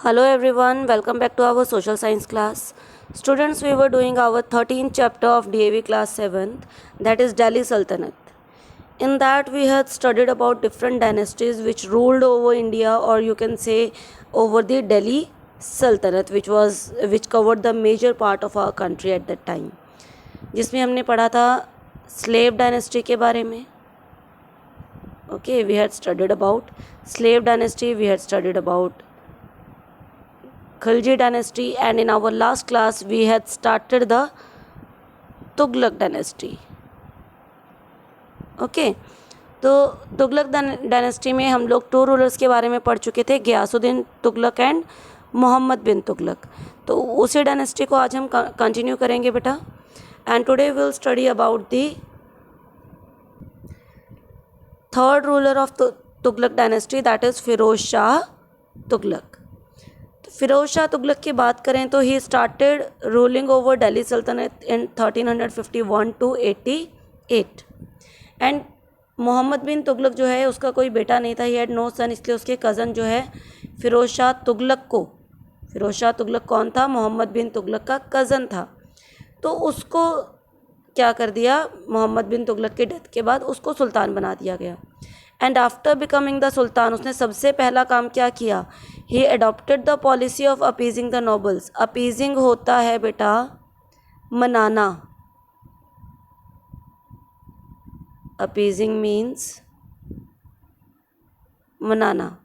Hello everyone, welcome back to our social science class. Students, we were doing our 13th chapter of DAV class 7th, that is Delhi Sultanate. In that we had studied about different dynasties which ruled over India, or you can say over the Delhi Sultanate, which covered the major part of our country at that time. जिसमें हमने पढ़ा था slave dynasty के बारे में. Okay, we had studied about slave dynasty, we had studied about Khilji dynasty, and in our last class we had started the Tughlaq dynasty. Okay, तो Tughlaq dynasty में हम लोग 2 रूलर्स के बारे में पढ़ चुके थे, गयासुद्दीन तुगलक एंड मोहम्मद बिन तुगलक. तो उसी डायनेस्टी को आज हम कंटिन्यू करेंगे बेटा. And today will study about the third ruler of Tughlaq dynasty, that is Firoz Shah Tughlaq. Firoz Shah Tughlaq की बात करें तो he started ruling over Delhi Sultanat in 1351 to 88. And Mohammad bin Tughlaq जो है उसका कोई बेटा नहीं था, ही हैड नो सन, इसलिए उसके कज़न जो है फिरोज शाह तुगलक कौन था? मोहम्मद बिन तुगलक का कज़न था. तो उसको क्या कर दिया, मोहम्मद बिन तुगलक की डेथ के बाद उसको सुल्तान बना दिया गया. And after becoming the sultan उसने सबसे पहला काम क्या किया? He adopted the policy of appeasing the nobles. Appeasing होता है बेटा मनाना. अपीजिंग मीन्स मनाना.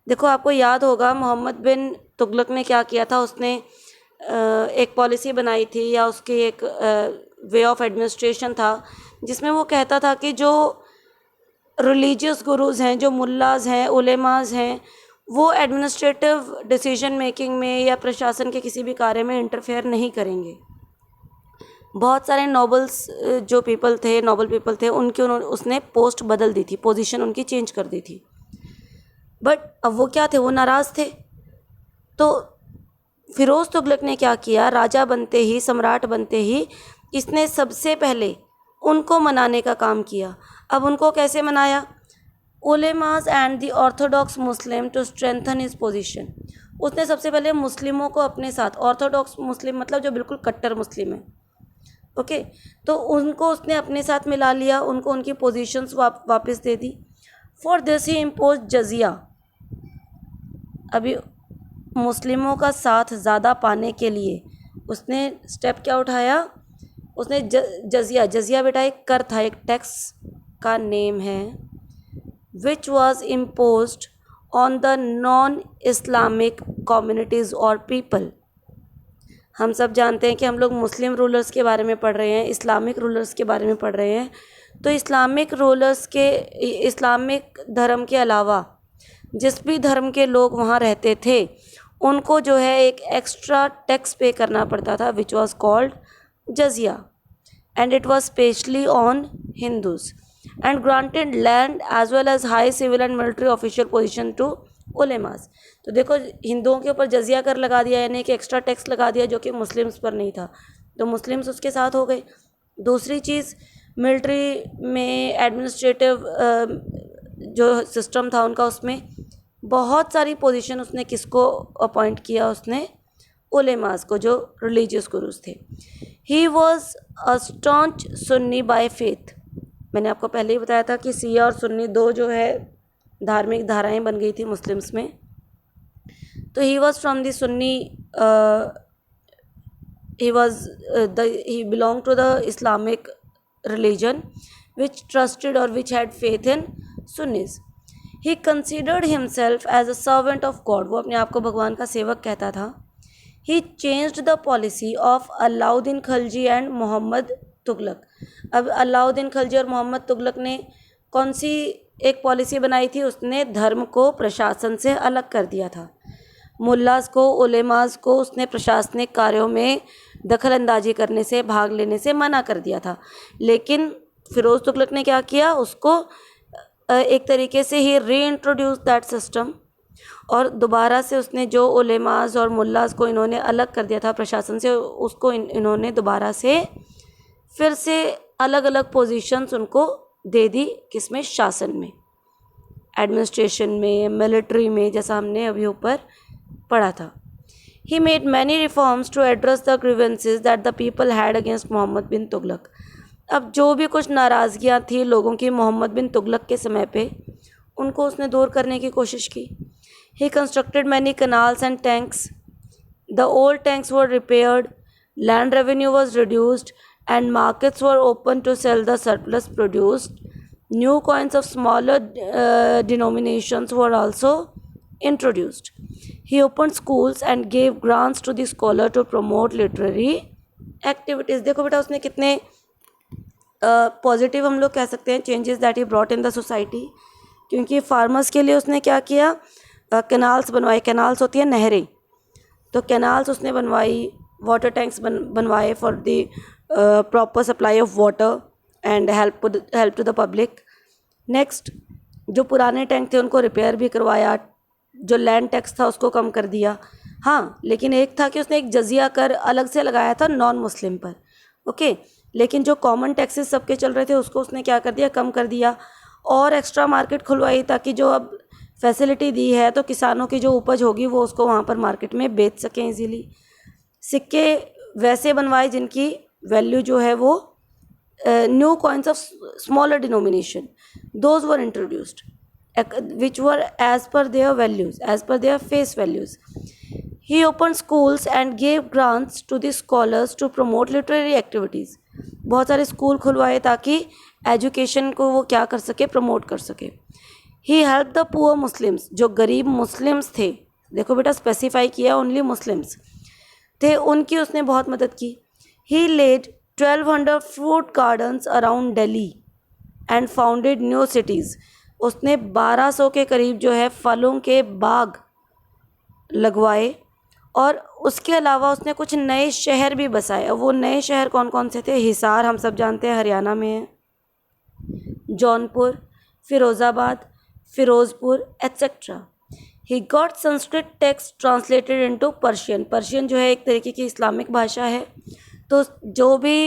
देखो आपको याद होगा मोहम्मद बिन तुगलक ने क्या किया था, उसने एक पॉलिसी बनाई थी या उसकी एक वे ऑफ एडमिनिस्ट्रेशन था जिसमें वो कहता था कि जो रिलीजियस गुरुज हैं, जो मुल्लाज हैं, उलेमाज हैं, वो एडमिनिस्ट्रेटिव डिसीजन मेकिंग में या प्रशासन के किसी भी कार्य में इंटरफेयर नहीं करेंगे. बहुत सारे नोबल पीपल थे उनकी उसने पोस्ट बदल दी थी, पोजीशन उनकी चेंज कर दी थी. बट अब वो क्या थे, वो नाराज़ थे. तो फिरोज़ तुगलक ने क्या किया, राजा बनते ही, सम्राट बनते ही इसने सबसे पहले उनको मनाने का काम किया. अब उनको कैसे मनाया? Ulemas and the orthodox Muslim to strengthen his position. उसने सबसे पहले मुस्लिमों को अपने साथ, ऑर्थोडॉक्स मुस्लिम मतलब जो बिल्कुल कट्टर मुस्लिम है, ओके, तो उनको उसने अपने साथ मिला लिया, उनको उनकी पोजीशंस वापस दे दी. For this he impose jizya. अभी मुस्लिमों का साथ ज़्यादा पाने के लिए उसने स्टेप क्या उठाया? उसने जजिया बेटा एक कर था, एक टैक्स का नेम है, which was imposed on the non Islamic communities और पीपल. हम सब जानते हैं कि हम लोग मुस्लिम रूलर्स के बारे में पढ़ रहे हैं, इस्लामिक रूलर्स के बारे में पढ़ रहे हैं. तो इस्लामिक धर्म के अलावा जिस भी धर्म के लोग वहाँ रहते थे उनको जो है एक एक्स्ट्रा टैक्स पे करना पड़ता था, which was called jizya. And it was specially on Hindus and granted land as well as high civil and military official position to ulemas. तो देखो हिंदुओं के ऊपर जजिया कर लगा दिया, यानी कि एक्स्ट्रा टैक्स लगा दिया जो कि मुस्लिम्स पर नहीं था, तो मुस्लिम्स उसके साथ हो गए. दूसरी चीज़, मिलिट्री में एडमिनिस्ट्रेटिव जो सिस्टम था उनका, उसमें बहुत सारी पोजीशन उसने किसको अपॉइंट किया? उसने उलेमास को, जो रिलीजियस गुरुज थे. He was a staunch Sunni by faith. मैंने आपको पहले ही बताया था कि सिया और सुन्नी दो जो है धार्मिक धाराएं बन गई थी मुस्लिम्स में. तो he was from the Sunni, he belong to the Islamic religion which trusted और which had faith in Sunnis. He considered himself as a servant of God. वो अपने आप को भगवान का सेवक कहता था. He changed the policy of Alauddin Khilji and Mohammad Tughlaq. अब अलाउद्दीन खिलजी और मोहम्मद तुगलक ने कौन सी एक पॉलिसी बनाई थी? उसने धर्म को प्रशासन से अलग कर दिया था. मुल्लास को, उलेमास को उसने प्रशासनिक कार्यों में दखल अंदाजी करने से, भाग लेने से मना कर दिया था. लेकिन फिरोज़ तुगलक ने क्या किया? उसको एक तरीके से ही रीइंट्रोड्यूस दैट सिस्टम, और दोबारा से उसने जो उलेमास और मुल्लास को इन्होंने अलग कर दिया था प्रशासन से, उसको इन्होंने दोबारा से फिर से अलग अलग पोजीशंस उनको दे दी. किसमें? शासन में, एडमिनिस्ट्रेशन में, मिलिट्री में, जैसा हमने अभी ऊपर पढ़ा था। He made many reforms to address the grievances that the people had against Mohammad bin Tughlaq. अब जो भी कुछ नाराज़गियाँ थी लोगों की मोहम्मद बिन तुगलक के समय पे, उनको उसने दूर करने की कोशिश की। He constructed many canals and tanks. The old tanks were repaired, land revenue was reduced, and markets were open to sell the surplus produced. New coins of smaller denominations were also introduced. He opened schools and gave grants to the scholar to promote literary activities. देखो बेटा उसने कितने positive हम लोग कह सकते हैं changes that he brought in the society, क्योंकि फार्मर्स के लिए उसने क्या किया, कैनाल्स बनवाए। कैनाल्स होती है नहरें, तो कैनाल्स उसने बनवाई, वाटर टैंक्स बनवाए for the proper supply of water and help to the public. Next, जो पुराने टैंक थे उनको रिपेयर भी करवाया, जो लैंड टैक्स था उसको कम कर दिया। हाँ, लेकिन एक था कि उसने एक जजिया कर अलग से लगाया था नॉन मुस्लिम पर, ओके। लेकिन जो कॉमन टैक्सेस सबके चल रहे थे उसको उसने क्या कर दिया, कम कर दिया। और एक्स्ट्रा मार्केट खुलवाई ताकि जो अब फैसिलिटी दी है तो किसानों की जो उपज होगी वो उसको वहाँ पर मार्केट में बेच सकें इजीली। सिक्के वैसे बनवाए जिनकी वैल्यू जो है वो new coins of smaller denomination, those were introduced which were as per their values, as per their face values. He opened schools and gave grants to the scholars to promote literary activities. बहुत सारे school खुलवाए ताकि education को वो क्या कर सके, promote कर सके। He helped the poor Muslims, जो गरीब मुस्लिम्स थे, देखो बेटा स्पेसिफाई किया ओनली मुस्लिम्स थे, उनकी उसने बहुत मदद की। He laid 1200 fruit gardens around Delhi and founded new cities. उसने 1200 के करीब जो है फलों के बाग लगवाए और उसके अलावा उसने कुछ नए शहर भी बसाए। वो नए शहर कौन कौन से थे? हिसार हम सब जानते हैं हरियाणा में है, Jaunpur, Firozabad, Ferozepur etcetera. He got Sanskrit text translated into Persian. Persian जो है एक तरीके की इस्लामिक भाषा है, तो जो भी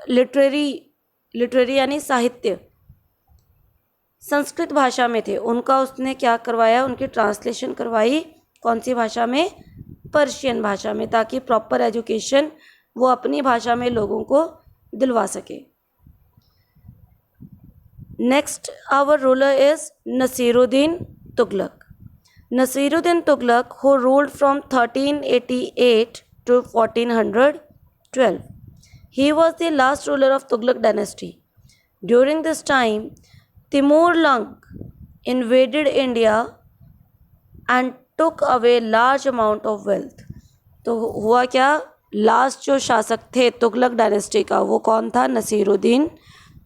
लिटरेरी यानी साहित्य संस्कृत भाषा में थे उनका उसने क्या करवाया, उनकी ट्रांसलेशन करवाई। कौन सी भाषा में? पर्शियन भाषा में, ताकि प्रॉपर एजुकेशन वो अपनी भाषा में लोगों को दिलवा सके। Next our ruler is Nasiruddin Tughlaq. Nasiruddin Tughlaq who ruled from 1388 to 1412. He was the last ruler of Tughlaq dynasty. During this time, Timur Lenk invaded India and took away large amount of wealth. तो हुआ क्या, लास्ट जो शासक थे Tughlaq dynasty का वो कौन था? नसीरुद्दीन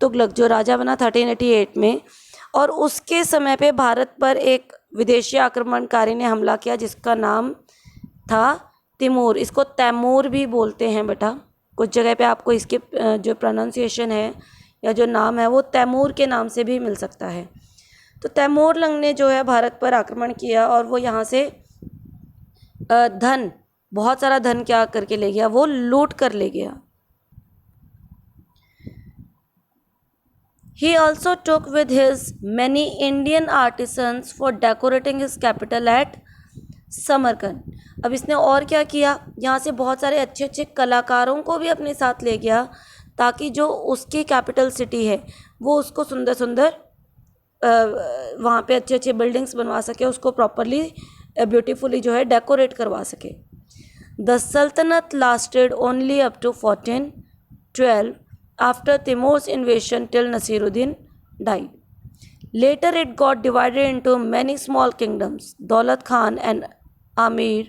तुगलक, जो राजा बना 1388 में। और उसके समय पे भारत पर एक विदेशी आक्रमणकारी ने हमला किया जिसका नाम था तिमूर। इसको तैमूर भी बोलते हैं बेटा, कुछ जगह पे आपको इसके जो प्रोनाउंसिएशन है या जो नाम है वो तैमूर के नाम से भी मिल सकता है। तो तैमूर लंग ने जो है भारत पर आक्रमण किया और वो यहाँ से धन, बहुत सारा धन क्या करके ले गया, वो लूट कर ले गया। He also took with his many Indian artisans for decorating his capital at Samarkand. अब इसने और क्या किया, यहाँ से बहुत सारे अच्छे अच्छे कलाकारों को भी अपने साथ ले गया ताकि जो उसकी कैपिटल सिटी है वो उसको सुंदर सुंदर वहाँ पे अच्छे अच्छे बिल्डिंग्स बनवा सके, उसको प्रॉपरली ब्यूटीफुली जो है डेकोरेट करवा सके। The Sultanat lasted only up to 1412 after Timur's invasion till Nasiruddin died. Later it got divided into many small kingdoms. Daulat Khan and Amir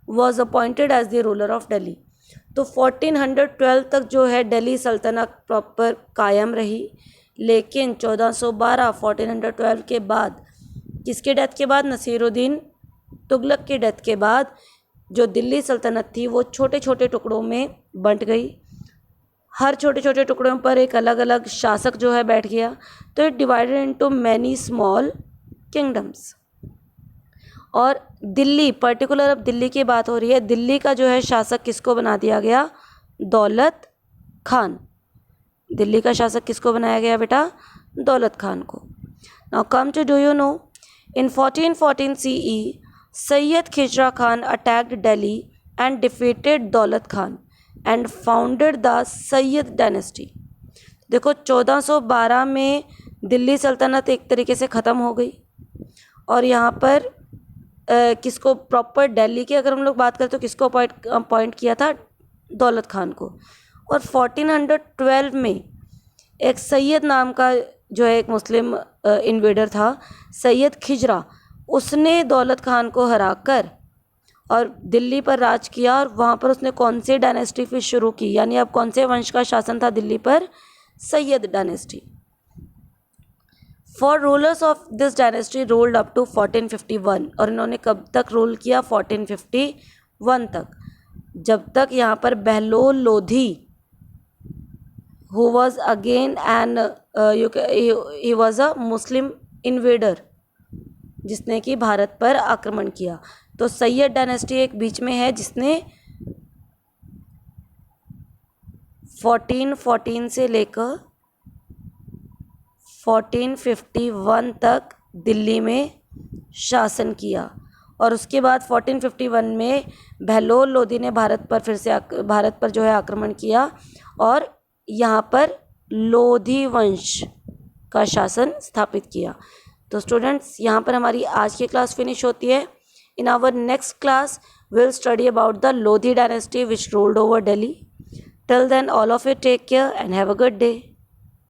was appointed as the ruler of Delhi. तो 1412 तक जो है दिल्ली सल्तनत proper कायम रही, लेकिन 1412 के बाद, किसके डेथ के बाद? नसीरुद्दीन तुगलक के डेथ के बाद जो दिल्ली सल्तनत थी वो छोटे छोटे टुकड़ों में बंट गई। हर छोटे छोटे टुकड़ों पर एक अलग अलग शासक जो है बैठ गया, तो it divided into many small kingdoms. और दिल्ली, पर्टिकुलर अब दिल्ली की बात हो रही है, दिल्ली का जो है शासक किसको बना दिया गया? दौलत खान। दिल्ली का शासक किसको बनाया गया बेटा? दौलत खान को। Now come to, do you know, in 1414 CE Sayyid Khizr Khan attacked Delhi and defeated Daulat Khan and founded the Sayyid dynasty. देखो 1412 में दिल्ली सल्तनत एक तरीके से ख़त्म हो गई और यहाँ पर किसको प्रॉपर दिल्ली की अगर हम लोग बात करें तो किसको अपॉइंट किया था, दौलत खान को। और 1412 में एक सैयद नाम का जो है एक मुस्लिम इन्वेडर था, सैयद खिजरा, उसने दौलत खान को हराकर और दिल्ली पर राज किया। और वहाँ पर उसने कौन सी डायनेस्टी फिर शुरू की, यानी अब कौन से वंश का शासन था दिल्ली पर, Sayyid dynasty. Four rulers of this dynasty ruled up to 1451। और इन्होंने कब तक रूल किया, 1451 तक, जब तक यहाँ पर Bahlol Lodhi who was again an he was a Muslim invader, जिसने कि भारत पर आक्रमण किया। तो सैयद डायनेस्टी एक बीच में है जिसने 1414 से लेकर 1451 तक दिल्ली में शासन किया। और उसके बाद 1451 में बहलोल लोधी ने भारत पर जो है आक्रमण किया और यहाँ पर लोधी वंश का शासन स्थापित किया। तो स्टूडेंट्स, यहाँ पर हमारी आज की क्लास फिनिश होती है। In our next class will study about the Lodi dynasty which ruled over Delhi. Till then all of you take care and have a good day.